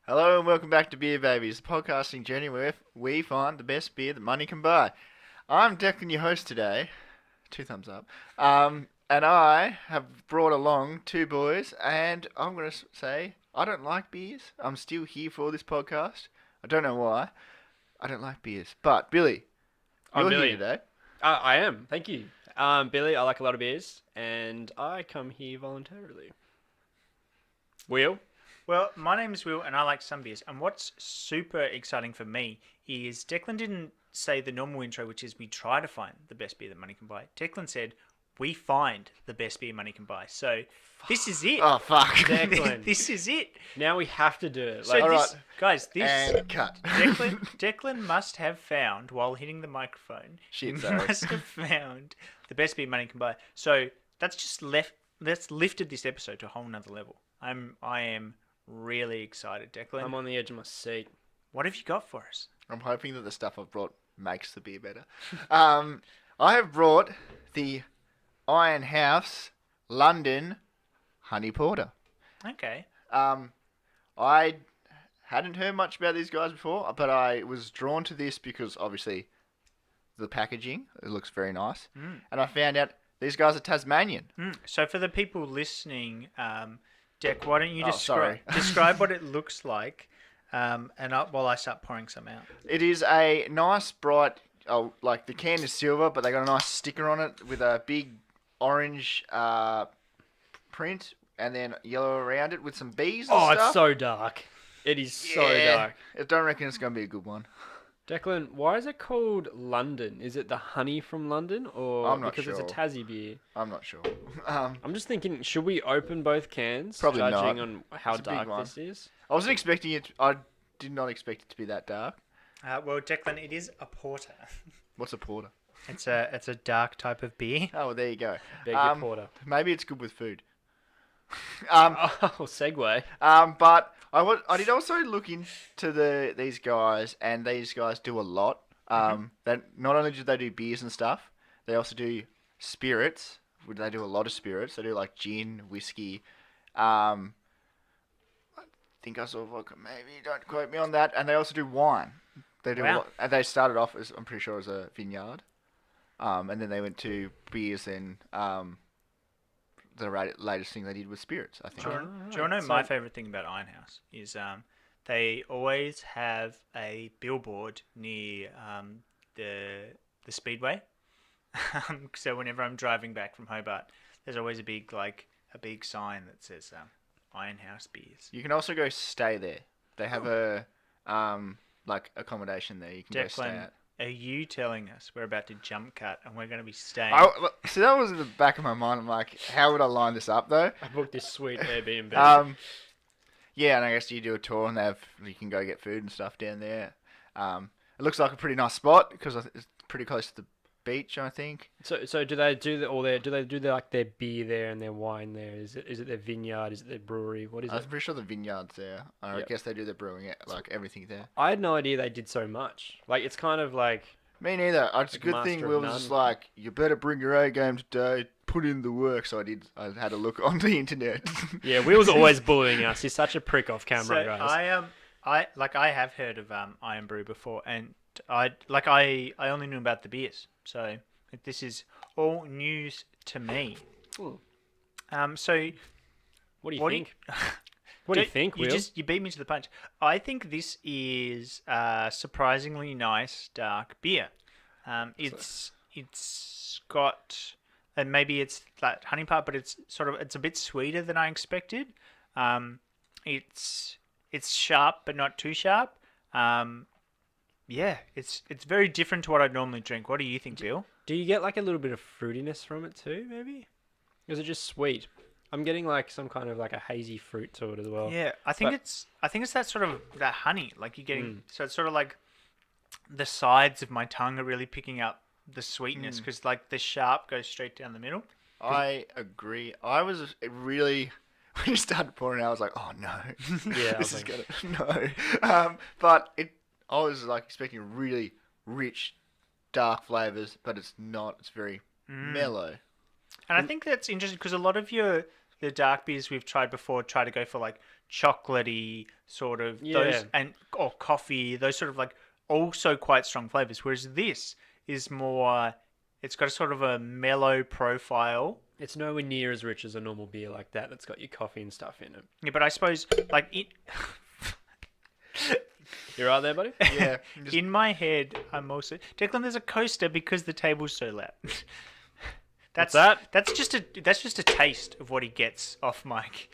Hello and welcome back to Beer Babies, the podcasting journey where we find the best beer that money can buy. I'm Declan, your host today. 2 thumbs up. And I have brought along two boys, and I'm going to say I don't like beers. I'm still here for this podcast. I don't know why. I don't like beers. But Billy, I'm you're Billy. here today. I am. Thank you. Billy, I like a lot of beers, and I come here voluntarily. Will? Well, my name is Will, and I like some beers. And what's super exciting for me is Declan didn't say the normal intro, which is we try to find the best beer that money can buy. Declan said we find the best beer money can buy. So this is it. Oh, fuck. Declan. This is it. Now we have to do it. So Alright. guys, this And cut. Declan must have found while hitting the microphone. Shit, he sorry. must have found the best beer money can buy. So that's just that's lifted this episode to a whole nother level. I am really excited, Declan. I'm on the edge of my seat. What have you got for us? I'm hoping that the stuff I've brought makes the beer better. I have brought the Iron House London Honey Porter. Okay. I hadn't heard much about these guys before, but I was drawn to this because obviously the packaging, it looks very nice. And I found out these guys are Tasmanian. So for the people listening, Dec, why don't you sorry. describe what it looks like, while I start pouring some out. It is a nice bright, like the can is silver, but they got a nice sticker on it with a big orange print and then yellow around it with some bees and Oh, stuff. it's so dark. It is so dark. I don't reckon it's going to be a good one. Declan, why is it called London? Is it the honey from London, or I'm not because it's a sure. Tassie beer? I'm not sure. I'm just thinking, should we open both cans? Probably not. Judging on how It's a big dark one. this is. I wasn't expecting it. I did not expect it to be that dark. Well, Declan, it is a porter. What's a porter? It's a dark type of beer. Oh, well, there you go. Beg your porter. Maybe it's good with food. Oh, segue. But I did also look into these guys, and these guys do a lot. That not only do they do beers and stuff, they also do spirits. They do a lot of spirits. They do like gin, whiskey. I think I saw vodka. Maybe don't quote me on that. And they also do wine. They do a Wow. lot. And they started off as, I'm pretty sure, as a vineyard. And then they went to beers and the latest thing they did was spirits, I think. Do you want to know my favourite thing about Iron House is they always have a billboard near the speedway. So whenever I'm driving back from Hobart, there's always a big sign that says Iron House beers. You can also go stay there. They have a accommodation there. You can go stay Declan, at. are you telling us we're about to jump cut and we're going to be staying? See, that was in the back of my mind. I'm like, how would I line this up though? I booked this sweet Airbnb. Yeah, and I guess you do a tour and you can go get food and stuff down there. It looks like a pretty nice spot because it's pretty close to the beach, I think. So do they do their beer there and their wine there? Is it their vineyard? Is it their brewery? What is I'm it? pretty sure the vineyard's there. I Yep. guess they do their brewing, like everything there. I had no idea they did so much. Like, it's kind of like, Me neither. It's a Like good master thing of Will was none. just like, you better bring your A game today. Put in the work. So I did. I had a look on the internet. yeah, Will's always bullying us. He's such a prick off camera, So guys. I have heard of Iron Brew before, and I only knew about the beers, so this is all news to me. So What do you what do think? What do you think, Will? You beat me to the punch. I think this is a surprisingly nice dark beer. It's got, and maybe it's that honey part, but it's a bit sweeter than I expected. It's sharp but not too sharp. Yeah, it's very different to what I'd normally drink. What do you think, Bill? Do you get like a little bit of fruitiness from it too, maybe? Or is it just sweet? I'm getting like some kind of like a hazy fruit to it as well. Yeah, I think but- it's that sort of that honey. Like you're getting, so it's sort of like the sides of my tongue are really picking up the sweetness because like the sharp goes straight down the middle. I agree. I was really when you started pouring, I was like, oh no, Yeah, I this was is like- gonna no. But I was like expecting really rich, dark flavors, but it's not. It's very mellow. And I think that's interesting because a lot of the the dark beers we've tried before try to go for like chocolatey sort of those or coffee, those sort of like also quite strong flavors. Whereas this is more, it's got a sort of a mellow profile. It's nowhere near as rich as a normal beer like that that's got your coffee and stuff in it. Yeah, but I suppose like it. You right there, buddy? Yeah. In my head, I'm also Declan. There's a coaster because the table's so loud. What's that? That's just a taste of what he gets off mic.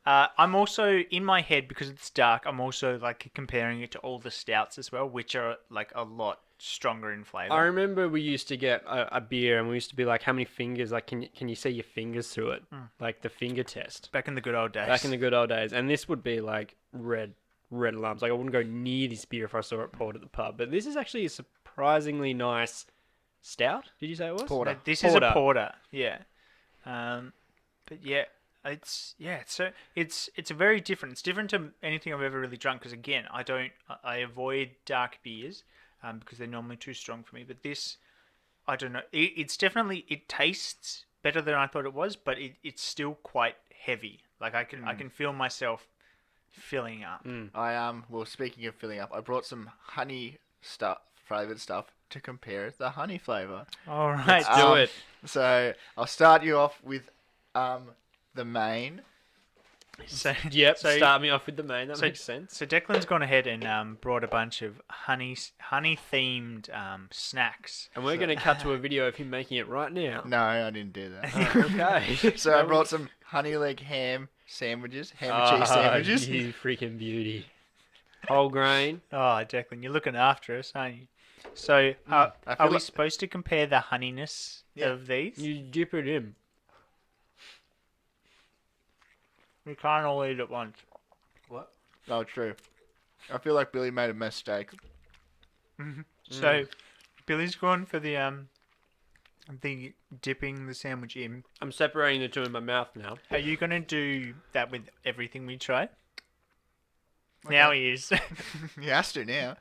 I'm also in my head because it's dark. I'm also like comparing it to all the stouts as well, which are like a lot stronger in flavor. I remember we used to get a beer and we used to be like, how many fingers? Like, can you see your fingers through it? Like the finger test. Back in the good old days. Back in the good old days. And this would be like red alarms. Like I wouldn't go near this beer if I saw it poured at the pub. But this is actually a surprisingly nice stout. Did you say it was? Porter. No, this is a porter. Yeah. But yeah. It's a very different. It's different to anything I've ever really drunk because again, I avoid dark beers because they're normally too strong for me. But this, I don't know. It tastes better than I thought it was, but it's still quite heavy. Like I can feel myself filling up. Well, speaking of filling up, I brought some honey flavored stuff to compare the honey flavor. All right, Let's do it. So I'll start you off with the main. So Start me off with the main. That makes sense. So Declan's gone ahead and brought a bunch of honey themed snacks. And we're going to cut to a video of him making it right now. No, I didn't do that. Okay. So I brought some honey leg ham sandwiches, ham and cheese sandwiches. You freaking beauty. Whole grain. Oh, Declan, you're looking after us, aren't you? So are we supposed to compare the honeyness of these? You dip it in. We can't all eat at once. What? Oh, true. I feel like Billy made a mistake. So Billy's gone for the dipping the sandwich in. I'm separating the two in my mouth now. Are you gonna do that with everything we try? Okay. Now he is. He has to now.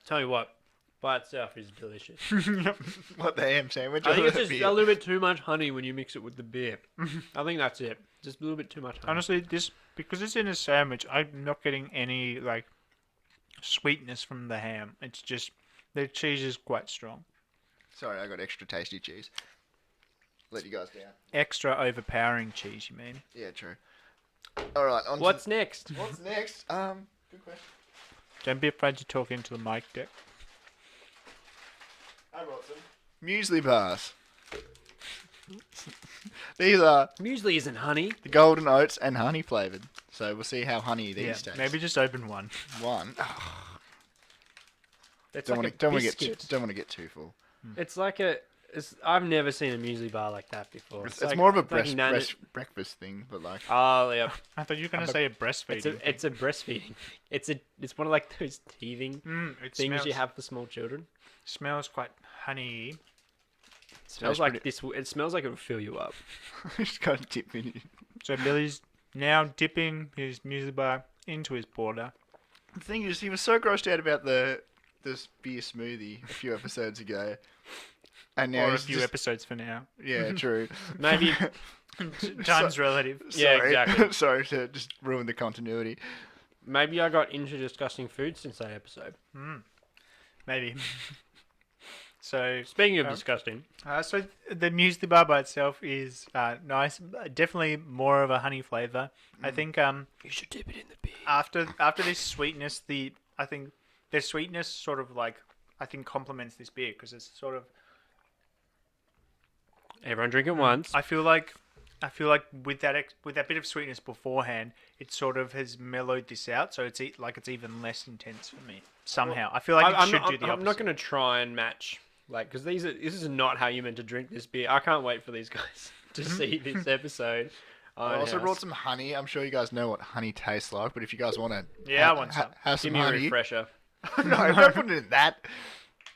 Tell you what, by itself is delicious. What, the ham sandwich? I think or it's the just beer? a little bit too much honey when you mix it with the beer. I think that's it. Just a little bit too much honey. Honestly, because it's in a sandwich, I'm not getting any like sweetness from the ham. It's just the cheese is quite strong. Sorry, I got extra tasty cheese. Let you guys down. Extra overpowering cheese, you mean? Yeah, true. All right. What's next? What's next? Good question. Don't be afraid to talk into the mic, Dick. I brought some muesli bars. These are Muesli isn't honey. the golden oats and honey flavored. So we'll see how honey these taste. Maybe just open one. One. It's Don't like want a to biscuit. get too full. It's like I've never seen a muesli bar like that before. It's like- more of a it's like breakfast thing, but like Oh yeah, I thought you were going to say a breastfeeding. it's a breastfeeding. It's one of like those teething it things smells, you have for small children. Smells quite honey. It smells like this. It smells like it would fill you up. just got to dip in it. So Billy's now dipping his muesli bar into his porter. The thing is, he was so grossed out about this beer smoothie a few episodes ago, and now Or a he's few just, episodes for now. Yeah, true. Maybe. Time's relative. Yeah, Sorry. exactly. Sorry to just ruin the continuity. Maybe I got into discussing food since that episode. Maybe. So Speaking of disgusting, so the muesli bar by itself is nice. Definitely more of a honey flavor. I think you should dip it in the beer. after this sweetness, I think the sweetness sort of like I think complements this beer because it's sort of Everyone drink it once. I feel like with that bit of sweetness beforehand, it sort of has mellowed this out, so it's even less intense for me somehow. I feel like it should do the opposite. I'm not going to try and match, like, because this is not how you're meant to drink this beer. I can't wait for these guys to see this episode. I also brought some honey. I'm sure you guys know what honey tastes like, but if you guys want to, I want some. have Give some me a honey. refresher. No, don't put it in that.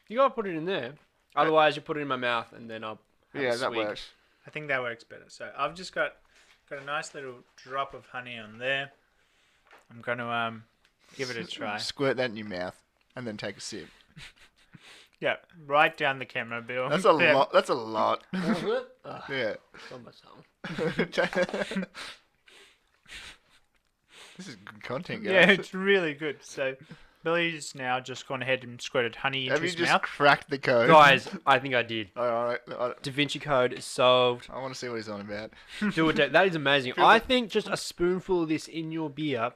You gotta put it in there. Otherwise, you put it in my mouth and then I'll. Have Yeah, a that swig. works. I think that works better. So I've just got a nice little drop of honey on there. I'm going to give it a try. Squirt that in your mouth and then take a sip. Yeah, right down the camera, Bill. That's a lot. That's a lot. Was it? Yeah. On my tongue. This is good content, guys. Yeah, it's really good. So Billy's now just gone ahead and squirted honey into Have you his just mouth. cracked the code? Guys, I think I did. All right. Da Vinci Code is solved. I want to see what he's on about. Do it. That is amazing. I think just a spoonful of this in your beer,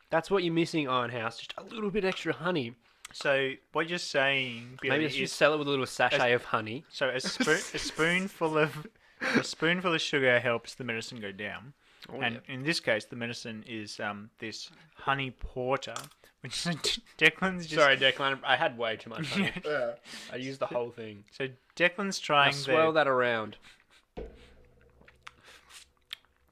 that's what you're missing, Ironhouse. Just a little bit extra honey. So what you're saying, Billy, Maybe let's is just sell it with a little sachet of honey. so a spoonful of sugar helps the medicine go down. Oh, And in this case, the medicine is this honey porter, which is Declan's just... Sorry, Declan. I had way too much honey. Yeah. I used the whole thing. So Declan's I trying swirl the... that around.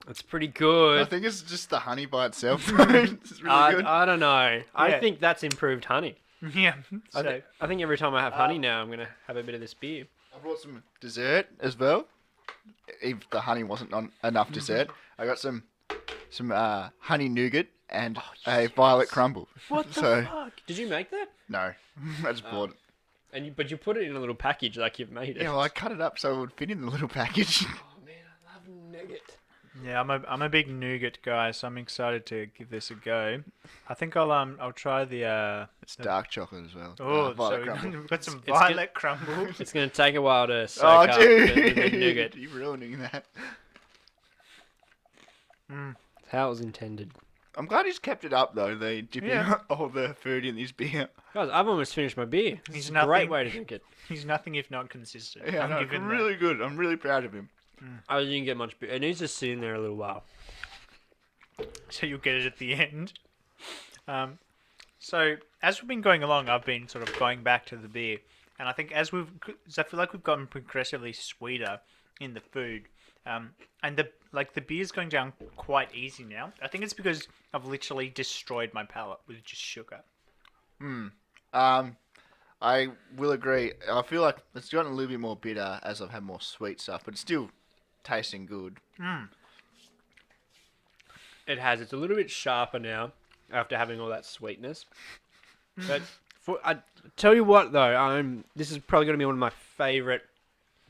It's pretty I good. think it's just the honey by itself. It's really good. I don't know. I Yeah. think that's improved honey. Yeah. I, So I think every time I have honey now, I'm going to have a bit of this beer. I brought some dessert as well. If the honey wasn't on enough dessert, I got some honey nougat and a violet crumble. What the So fuck? Did you make that? no, I just bought it. But you put it in a little package like you've made it. Yeah, well, I cut it up so it would fit in the little package. Oh man, I love nougat. yeah, I'm a big nougat guy, so I'm excited to give this a go. I think I'll try the It's dark chocolate as well. oh, violet so crumble. we've got some it's violet crumble. It's going to take a while to soak Oh, up the dude, nougat. you're ruining that. It's how it was intended. I'm glad he's kept it up though. They dipping Yeah. all the food in this beer. Guys, I've almost finished my beer. He's It's a nothing- great way to drink it. He's nothing if not consistent. Yeah, I'm no, giving that. really good. I'm really proud of him. I didn't get much beer. It needs to sit in there a little while. So you'll get it at the end. So as we've been going along, I've been sort of going back to the beer, and I think I feel like we've gotten progressively sweeter in the food, and the beer's going down quite easy now. I think it's because I've literally destroyed my palate with just sugar. I will agree. I feel like it's gotten a little bit more bitter as I've had more sweet stuff, but it's still tasting good. It has. It's a little bit sharper now after having all that sweetness. But I tell you what, though, this is probably going to be one of my favourite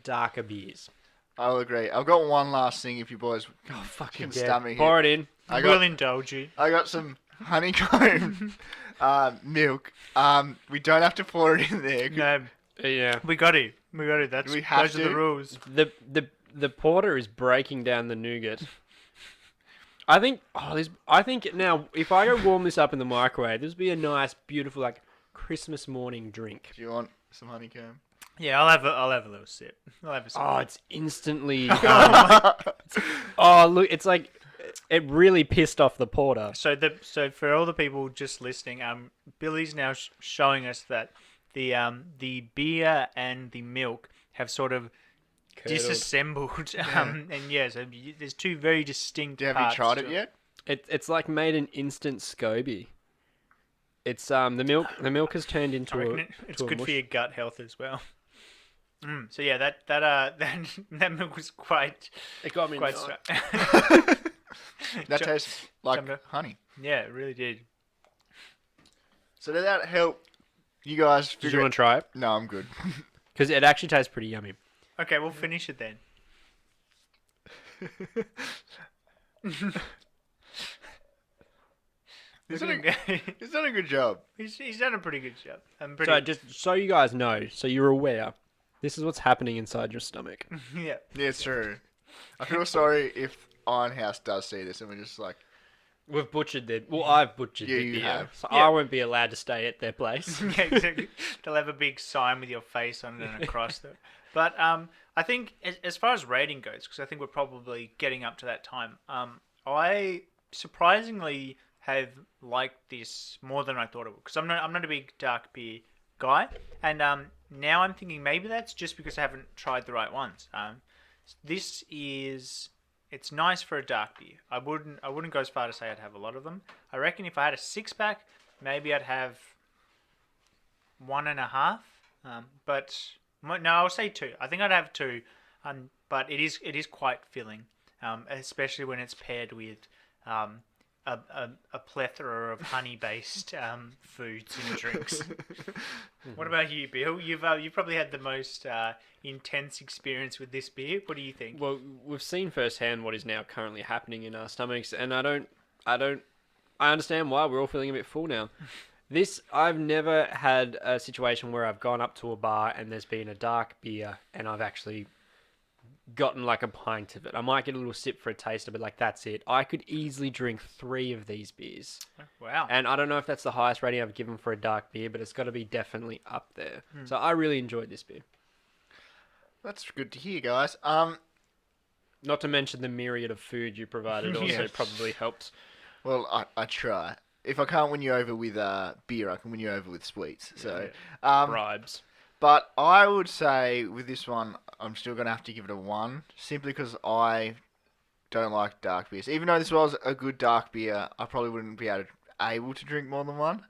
darker beers. I'll agree. I've got one last thing if you boys Fucking can stomach Pour it. it in. I We'll got, indulge you. I got some honeycomb milk. We don't have to pour it in there. No, Yeah. we got to. That's We have those are the to? rules. The porter is breaking down the nougat. I think now if I go warm this up in the microwave, this would be a nice, beautiful, like Christmas morning drink. Do you want some honeycomb? Yeah, I'll have a little sip. I'll have a sip. Oh, it's instantly. Look, it's like it really pissed off the porter. So for all the people just listening, Billy's now showing us that the beer and the milk have sort of disassembled. And so there's two very distinct. Have you parts tried to it yet? It's like made an instant SCOBY. It's the milk has turned into I a. reckon it's to a good mush. for your gut health as well. So yeah, that milk was quite It got me. quite. Nice. That tastes like Jumbo. honey. Yeah, it really did. So did that help you guys Did figure you want to try it? No, I'm good. Because it actually tastes pretty yummy. Okay, we'll finish it then. He's done a good job. He's done a pretty good job. So just so you guys know, so you're aware, this is what's happening inside your stomach. Yeah. Yeah, it's true. I feel sorry if Ironhouse does see this and we're just like, We've butchered their. Well, I've butchered Yeah, the you beer, have. so Yeah. I won't be allowed to stay at their place. Yeah, exactly. They'll have a big sign with your face on it and across it. But I think as far as rating goes, because I think we're probably getting up to that time, I surprisingly have liked this more than I thought it would. Because I'm not a big dark beer guy, and now I'm thinking maybe that's just because I haven't tried the right ones. It's nice for a dark beer. I wouldn't go as far to say I'd have a lot of them. I reckon if I had a 6-pack, maybe I'd have 1.5. No, I'll say 2. I think I'd have 2. But it is quite filling, especially when it's paired with a a plethora of honey-based foods and drinks. What about you, Bill? You've probably had the most intense experience with this beer. What do you think? Well, we've seen firsthand what is now currently happening in our stomachs, and I understand why we're all feeling a bit full now. I've never had a situation where I've gone up to a bar and there's been a dark beer and I've actually gotten like a pint of it. I might get a little sip for a taster, but like that's it. I could easily drink 3 of these beers. Wow. And I don't know if that's the highest rating I've given for a dark beer, but it's got to be definitely up there. So I really enjoyed this beer. That's good to hear, guys. Not to mention the myriad of food you provided also Yes. probably helped. Well, I try. If I can't win you over with beer, I can win you over with sweets. So, Bribes. but I would say with this one, I'm still gonna have to give it a 1, simply because I don't like dark beers. Even though this was a good dark beer, I probably wouldn't be able to drink more than 1.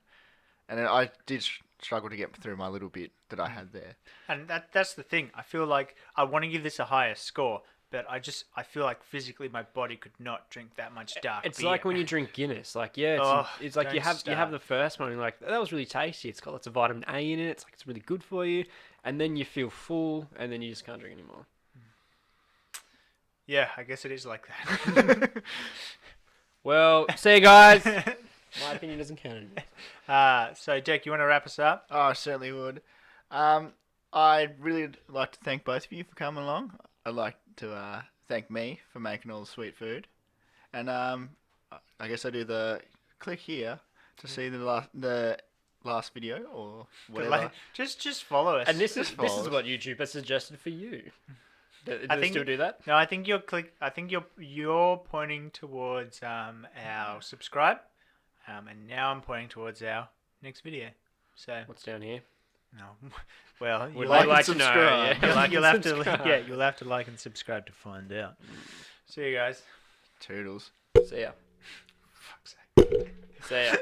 And then I did struggle to get through my little bit that I had there. And that's the thing. I feel like I want to give this a higher score, but I feel like physically my body could not drink that much dark It's beer. like when you drink Guinness. Like, yeah, it's like you don't have start. the first one and you're like, that was really tasty. It's got lots of vitamin A in it. It's like it's really good for you. And then you feel full and then you just can't drink anymore. Yeah, I guess it is like that. Well, see you guys. My opinion doesn't count anymore. So, Jack, you want to wrap us up? Oh, I certainly would. I'd really like to thank both of you for coming along. I'd like to thank me for making all the sweet food. And I guess I do the click here to see the last video or whatever. Just follow us. And this is follows. what YouTube has suggested for you. Do I they think- still do that? No, I think you're pointing towards our subscribe, and now I'm pointing towards our next video. So What's down here? no, well, Would you'll, we like like and to know? subscribe. Yeah. you'll have to Subscribe. you'll have to like and subscribe to find out. See you guys. Toodles. See ya. Fuck's sake. See ya.